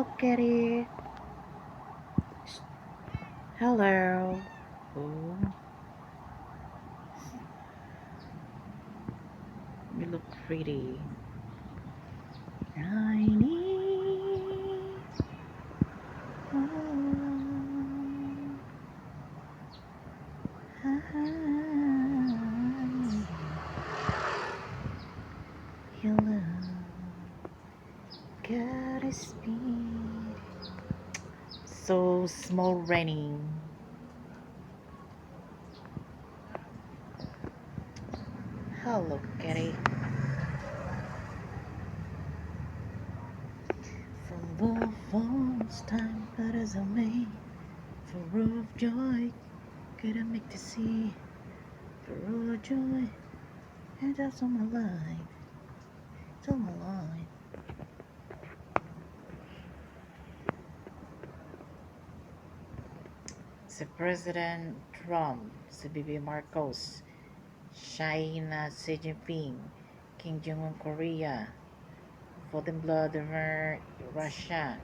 Hello, Kitty. Hello. Oh, you look pretty. I need. Your love, gotta speed. So small raining. Hello, Kitty. From the first time that is a me, full of joy, couldn't make to see, full of joy, and that's all my life, it's all my life. Si President Trump, si Bibi Marcos, China, Xi Jinping, Kim Jong-un, Korea, Vladimir, Russia,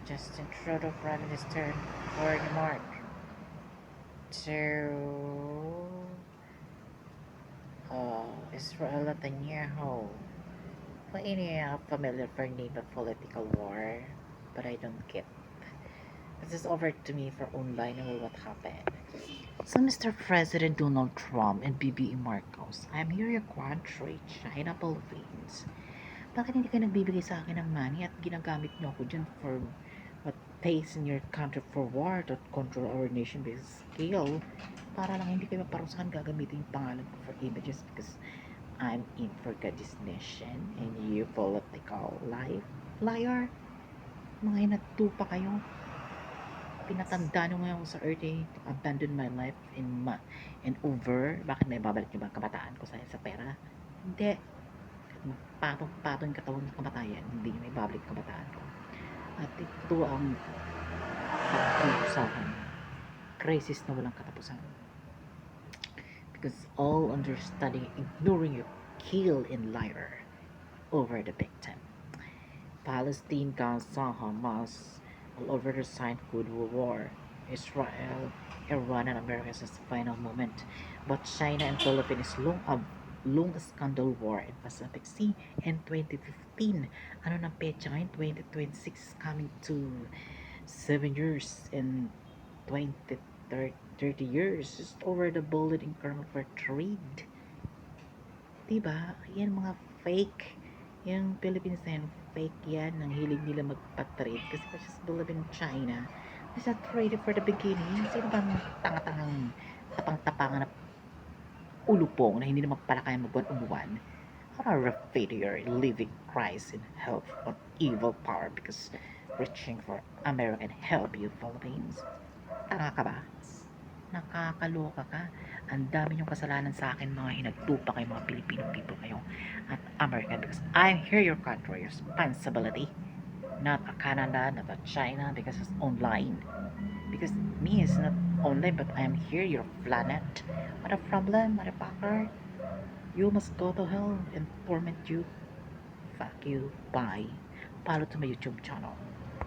Justin Trudeau, Prime Minister for Denmark, to Israel Netanyahu. Well, any familiar for name of political war, but I don't get. This is over to me for online or what happened. So, Mr. President Donald Trump and BBE Marcos, I'm here your country, China, Philippines. Bakit hindi ka nagbibigay sa akin ng money at ginagamit niyo ako dyan for what pays in your country for war to control our nation based scale? Para lang hindi kayo maparusahan, gagamitin yung pangalan ko for images because I'm in for this nation and you political liar. Mga inatupa kayo. Pinatanda nyo ngayon sa earth to abandon my life and over. Bakit may babalik nyo ba ang kabataan ko sa pera? Hindi. Patong-patong katawan ng kamatayan, hindi may babalik kabataan ko. At ito ang pagkusahan. Crisis na walang katapusan. Because all understanding, ignoring you, kill and liar over the victim. Palestine, Gaza, Hamas, all over the sign Cold War. Israel, Iran, and America is the final moment. But China and Philippines long scandal war in Pacific Sea in 2015. Ano na petsa ngayon? 2026 coming to 7 years and 30 years. Just over the bullet increment for trade. Diba? Yan mga fake. Yung Philippines na yan, fake yan. Ang hilig nila magpa-trade. Kasi pa just believe in China. Kasi trade for the beginning. Sino bang tanga-tangang tapang-tapangan na ulupong na hindi naman pala kaya magbuwan-umuwan? How are failure living Christ in health of evil power because reaching for American help you Philippines? Tanga ka ba? Nakakaloka ka. Ang dami niyong kasalanan sa akin, mga hinagtupa kayo, mga Filipino people kayo at American because I'm here your country responsibility, not a Canada, not a China because it's online. Because me is not online, but I am here your planet. What a problem, motherfucker. You must go to hell and torment you. Fuck you. Bye. Follow to my YouTube channel.